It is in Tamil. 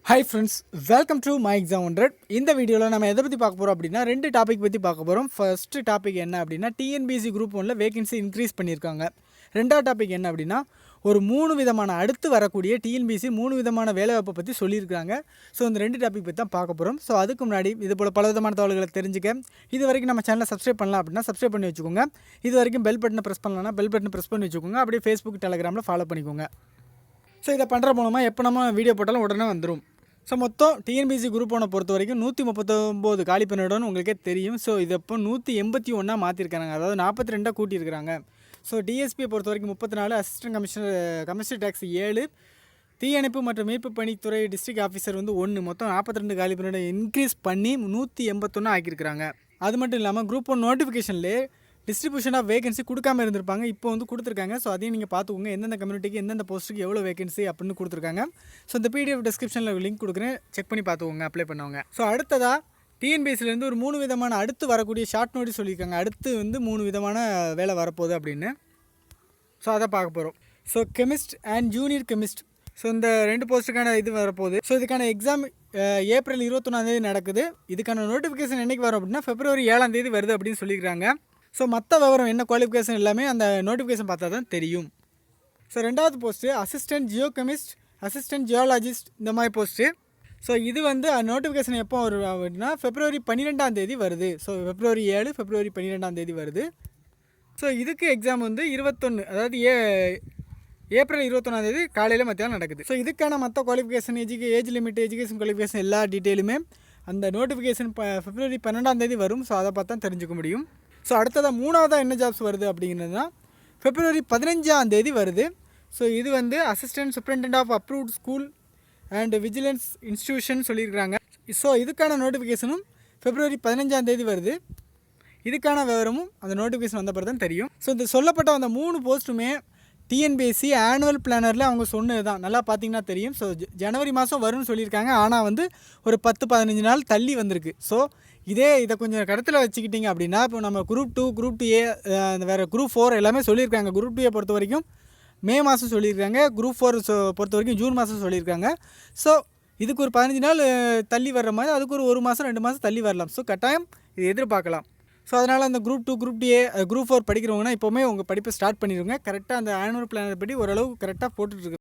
Hi friends, welcome to my exam 100. இந்த வீடியோவில் நம்ம எதை பற்றி பார்க்க போகிறோம் அப்படின்னா ரெண்டு டாபிக் பற்றி பார்க்க போகிறோம். ஃபஸ்ட்டு டாபிக் என்ன அப்படின்னா டிஎன்பிஎஸ்சி குரூப் 1ல் வேகன்சி இன்க்ரீஸ் பண்ணியிருக்காங்க. ரெண்டாவது டாபிக் என்ன அப்படின்னா ஒரு 3 விதமான அடுத்து வரக்கூடிய டிஎன்பிஎஸ்சி 3 விதமான வேலைவாய்ப்பை பற்றி சொல்லியிருக்காங்க. ஸோ இந்த ரெண்டு டாபிக் பற்றி தான் பார்க்க போகிறோம். ஸோ அதுக்கு முன்னாடி இது போல் பல விதமான தகவல்களை தெரிஞ்சுக்க இது வரைக்கும் நம்ம சேனலை சப்ஸ்கிரைப் பண்ணலாம் அப்படின்னா சப்ஸ்கிரைப் பண்ணி வச்சுக்கோங்க. இது வரைக்கும் பெல் பட்டனை ப்ரெஸ் பண்ணலாம்னா பெல் பட்டனை ப்ரெஸ் பண்ணி வச்சுக்கோங்க. அப்படியே ஃபேஸ்புக், டெலகிராமில் ஃபாலோ பண்ணிக்கோங்க. ஸோ இதை பண்ணுற மூலமாக எப்போ நம்ம வீடியோ போட்டாலும் உடனே வந்துடும். ஸோ மொத்தம் டிஎன்பிஎஸ்சி குரூப் 1 பொறுத்த வரைக்கும் 139 காலி பணியிடம்னு உங்களுக்கே தெரியும். ஸோ இது இப்போ 181 மாற்றிருக்காங்க, அதாவது 42 கூட்டியிருக்கிறாங்க. ஸோ டிஎஸ்பியை பொறுத்த வரைக்கும் 34, அசிஸ்டன்ட் கமிஷனர் டேக்ஸ் 7, தீயணைப்பு மற்றும் மீட்பு பணித்துறை டிஸ்ட்ரிக்ட் ஆஃபீஸர் 1, மொத்தம் 42 காலி பணியிடம் இன்க்ரீஸ் பண்ணி 181 ஆக்கியிருக்கிறாங்க. அது மட்டும் இல்லாமல் குரூப் 1 நோட்டிஃபிகேஷன்லேயே டிஸ்ட்ரிபியூஷன் ஆஃப் வேகன்சி கொடுக்காம இருந்திருப்பாங்க, இப்போ வந்து கொடுத்துருக்காங்க. ஸோ அதையும் நீங்கள் பார்த்துக்கோங்க, எந்தெந்த கம்யூனிட்டிக்கு எந்தெந்த போஸ்ட்டுக்கு எவ்வளோ வேகன்சி அப்படின்னு கொடுத்துருக்காங்க. ஸோ இந்த பிடிஎஃப் டிஸ்கிரிப்ஷனில் லிங்க் கொடுக்குறேன், செக் பண்ணி பார்த்துக்கோங்க, அப்ளை பண்ணுவாங்க. ஸோ அடுத்ததாக டிஎன்பிஎஸ்சிலேருந்து ஒரு 3 விதமான அடுத்து வரக்கூடிய ஷார்ட் நோட்டீஸ் சொல்லியிருக்காங்க. அடுத்து வந்து 3 விதமான வேலை வரப்போகுது அப்படின்னு. ஸோ அதை பார்க்க போகிறோம். So chemist and junior chemist, so இந்த 2 போஸ்ட்டுக்கான இது வரப்போகுது. ஸோ இதுக்கான எக்ஸாம் ஏப்ரல் 21 நடக்குது. இதுக்கான நோட்டிஃபிகேஷன் என்றைக்கு வரும் அப்படின்னா February 7 வருது அப்படின்னு சொல்லியிருக்காங்க. ஸோ மற்ற விவரம் என்ன குவாலிஃபிகேஷன் எல்லாமே அந்த நோட்டிஃபிகேஷன் பார்த்தா தான் தெரியும். ஸோ ரெண்டாவது போஸ்ட்டு அசிஸ்டன்ட் ஜியோகெமிஸ்ட், அசிஸ்டன்ட் ஜியாலஜிஸ்ட், இந்த மாதிரி போஸ்ட்டு. ஸோ இது வந்து நோட்டிஃபிகேஷன் எப்போ வரும் அப்படின்னா February 12 வருது. ஸோ February 7, February 12 வருது. ஸோ இதுக்கு எக்ஸாம் வந்து 21, அதாவது ஏப்ரல் 21 காலையில் மத்தியானம் நடக்குது. ஸோ இதுக்கான மற்ற qualification, age limit, education qualification எல்லா டீட்டெயிலுமே அந்த நோட்டிஃபிகேஷன் February 12 வரும். ஸோ அதை பார்த்தா தெரிஞ்சுக்க முடியும். ஸோ அடுத்ததாக மூணாவதாக என்ன ஜாப்ஸ் வருது அப்படிங்கிறதுனா February 15 வருது. ஸோ இது வந்து assistant superintendent of approved school and vigilance institution சொல்லியிருக்காங்க. ஸோ இதுக்கான நோட்டிஃபிகேஷனும் February 15 வருது. இதுக்கான விவரமும் அந்த நோட்டிஃபிகேஷன் வந்த பிறகு தான் தெரியும். ஸோ இந்த சொல்லப்பட்ட அந்த 3 போஸ்ட்டுமே டிஎன்பிஎஸ்சி ஆனுவல் பிளானரில் அவங்க சொன்னது தான், நல்லா பார்த்தீங்கன்னா தெரியும். ஸோ ஜனவரி மாதம் வரும்னு சொல்லியிருக்காங்க, ஆனால் வந்து ஒரு 10-15 நாள் தள்ளி வந்திருக்கு. ஸோ இதை கொஞ்சம் கடத்தில் வச்சுக்கிட்டிங்க அப்படின்னா இப்போ நம்ம குரூப் 2, குரூப் 2A, வேறு குரூப் 4 எல்லாமே சொல்லியிருக்காங்க. குரூப் 2A பொறுத்த வரைக்கும் மே மாதம் சொல்லியிருக்காங்க. குரூப் 4 பொறுத்த வரைக்கும் ஜூன் மாதம் சொல்லியிருக்காங்க. ஸோ இதுக்கு ஒரு 15 நாள் தள்ளி வர்ற மாதிரி, அதுக்கு ஒரு 1 மாதம் 2 மாதம் தள்ளி வரலாம். ஸோ கட்டாயம் இது எதிர்பார்க்கலாம். ஸோ அதனால் அந்த குரூப் 2, குரூப் 2A, குரூப் 4 படிக்கிறவங்கன்னா இப்போவுமே உங்கள் படிப்பை ஸ்டார்ட் பண்ணிடுங்க. கரெக்டாக அந்த ஆனுவல் பிளானர் படி ஓரளவு கரெக்டாக போட்டுட்ருக்கு.